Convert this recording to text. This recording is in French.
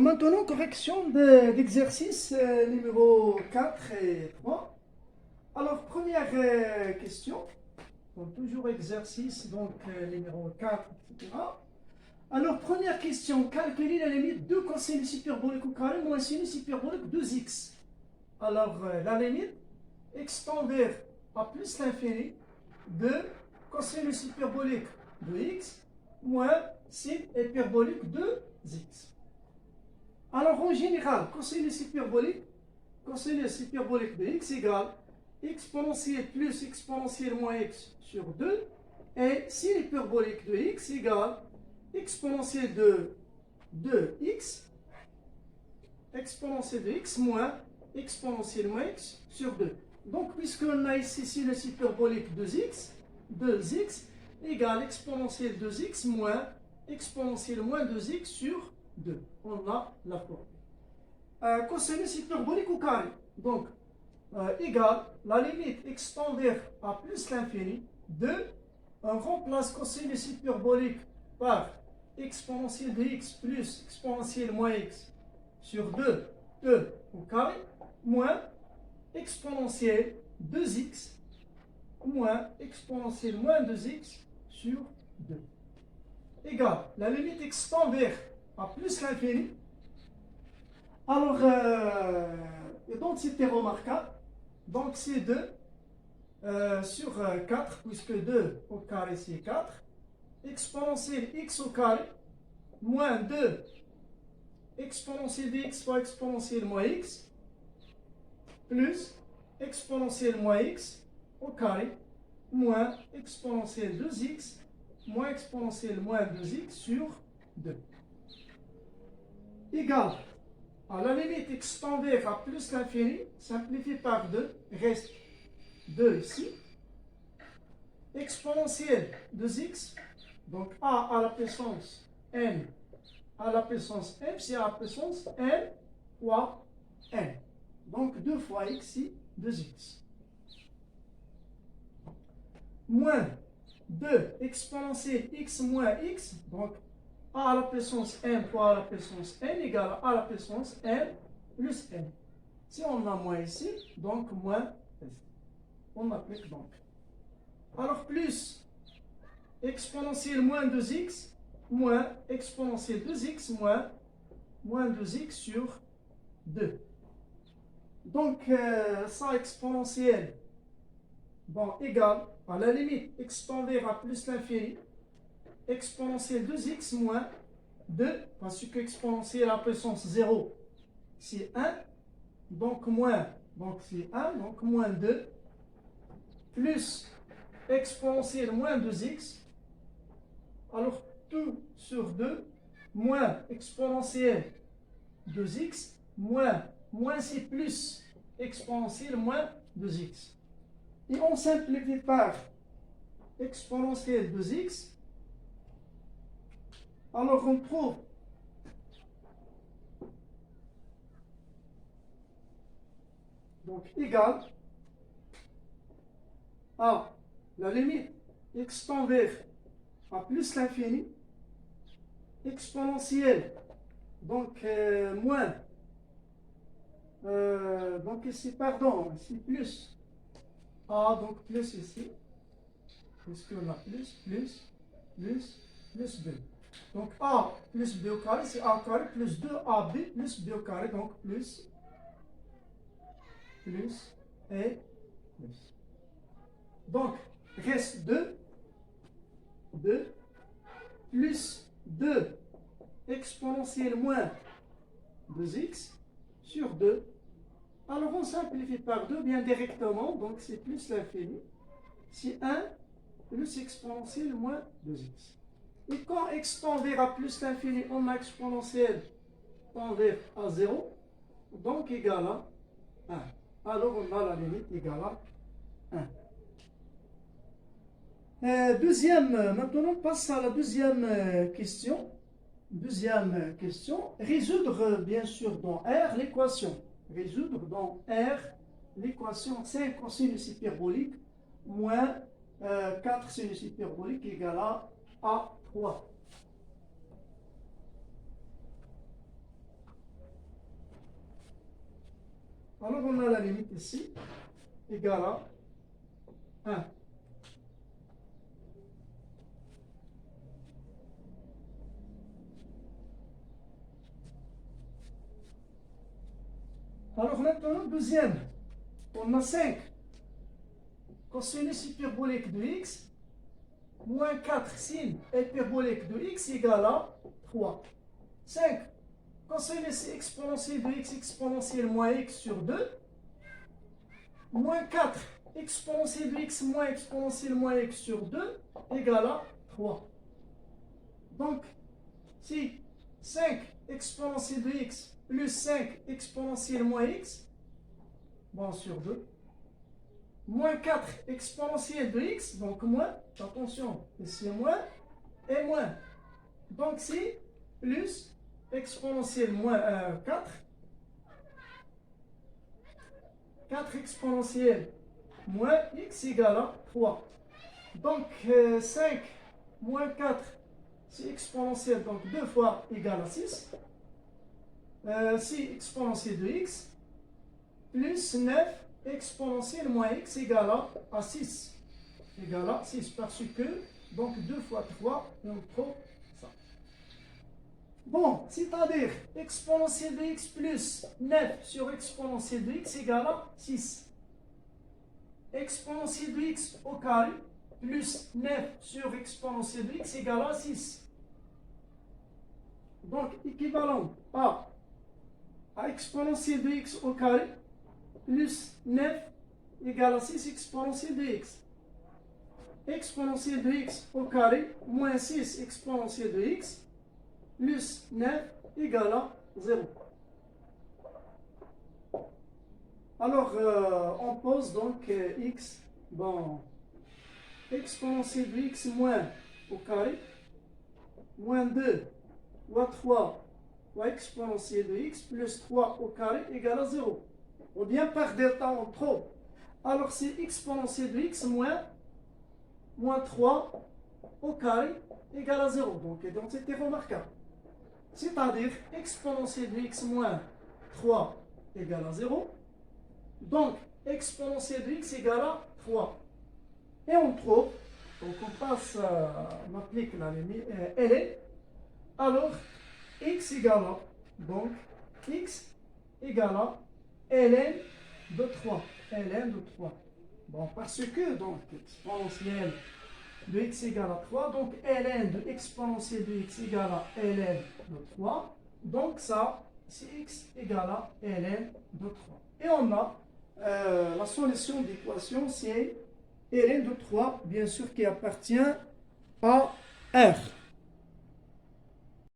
maintenant, correction d'exercice numéro 4 et 3. Alors, première question. Donc, toujours exercice, donc numéro 4, etc. Alors, première question. Calculer la limite de cosinus hyperbolique au carré moins sinus hyperbolique 2x. Alors, la limite x tend vers a plus l'infini de cosinus hyperbolique de x moins sin hyperbolique de x. Alors, en général, cosinus hyperbolique de x égale exponentielle plus exponentielle moins x sur 2 et sin hyperbolique de x égale exponentielle de 2x moins exponentielle moins x sur 2. Donc, puisqu'on a ici sinus hyperbolique de 2x égale exponentielle 2x moins exponentielle moins 2x sur 2. On a la formule. Cosinus hyperbolique au carré. Donc, égale la limite x tend vers a plus l'infini de, on remplace cosinus hyperbolique par exponentielle de x plus exponentielle moins x sur 2 au carré moins exponentielle 2x moins exponentielle moins 2x sur 2 égale la limite x tend vers a plus l'infini. Alors, donc c'était remarquable. Donc c'est 2 sur 4, puisque 2 au carré c'est 4. Exponentielle x au carré moins 2 exponentielle de x fois exponentielle moins x plus exponentielle moins x au carré moins exponentielle 2x moins exponentielle moins 2x sur 2 égale à la limite x tend vers a plus l'infini, simplifié par 2, reste 2 ici. Exponentielle 2x, donc a à la puissance n à la puissance m, c'est à la puissance n fois n. Donc 2 fois x ici, 2x. Moins 2 exponentielle x moins x, donc a à la puissance m fois a à la puissance n égale à la puissance n plus n. Si on a moins ici, donc moins ici. On applique donc. Alors plus exponentielle moins 2x moins exponentielle 2x moins 2x sur 2. Donc ça exponentielle égale à la limite x tend vers a plus l'infini exponentielle 2x moins 2, parce que exponentielle à puissance 0, c'est 1, donc moins, donc c'est 1, donc moins 2, plus exponentielle moins 2x, alors tout sur 2, moins exponentielle 2x, moins c'est plus exponentielle moins 2x. Et on simplifie par exponentielle 2x. Alors, on trouve donc égal à la limite x tend vers a plus l'infini exponentielle donc moins donc ici pardon ici plus a donc plus ici puisqu'on a plus 2. Donc a plus b au carré, c'est a au carré plus 2ab plus b au carré, donc plus et plus. Donc reste 2 plus 2 exponentielle moins 2x sur 2. Alors on simplifie par 2 bien directement, donc c'est plus l'infini. C'est 1 plus exponentielle moins 2x. Et quand x tend vers a plus l'infini, on a exponentielle tend vers a 0, donc égal à 1. Alors on a la limite égale à 1. Maintenant on passe à la deuxième question. Deuxième question, résoudre bien sûr dans R l'équation. Résoudre dans R l'équation 5 cosinus hyperbolique moins 4 sinus hyperbolique égale à 3. Alors on a la limite ici, égale à 1. Alors maintenant, deuxième, on a 5. Cosinus hyperbolique de x, moins 4 sin hyperbolique de x égale à 3. 5. Cosinus exponentielle de x exponentielle moins x sur 2, moins 4 exponentielle de x moins exponentielle moins x sur 2 égale à 3. Donc, si 5 exponentielle de x plus 5 exponentielle moins x, bon, sur 2, moins 4 exponentielle de x, donc moins, attention, ici moins, et moins. Donc c'est plus exponentielle moins 4, 4 exponentielle moins x égale à 3. Donc 5 moins 4, c'est exponentielle, donc 2 fois égale à 6. 6 exponentielle de x, plus 9 exponentielle moins x égale à 6. Égale à 6, parce que, donc 2 fois 3, on trouve ça. Bon, c'est-à-dire exponentielle de x plus 9 sur exponentielle de x égale à 6. Exponentielle de x au carré plus 9 sur exponentielle de x égale à 6. Donc, équivalent à exponentielle de x au carré plus 9 égale à 6 exponentielle de x. Exponentielle de x au carré moins 6 exponentielle de x plus 9 égale à 0. Alors, on pose donc x, bon, exponentielle de x moins au carré, moins 2 fois 3 fois exponentielle de x plus 3 au carré égale à 0. Ou bien par delta en trop. Alors, c'est exponentielle de x moins 3 au carré égale à 0. Donc, c'était remarquable. C'est-à-dire exponentielle de x moins 3 égale à 0. Donc, exponentielle de x égale à 3. Et on trouve, donc on passe, on applique la limite ln. Alors, x égale à, donc, x égale à ln de 3. ln de 3. Bon, parce que, donc, exponentielle de x égale à 3, donc ln de exponentielle de x égale à ln de 3. Donc, ça, c'est x égale à ln de 3. Et on a la solution d'équation, c'est ln de 3, bien sûr, qui appartient à R.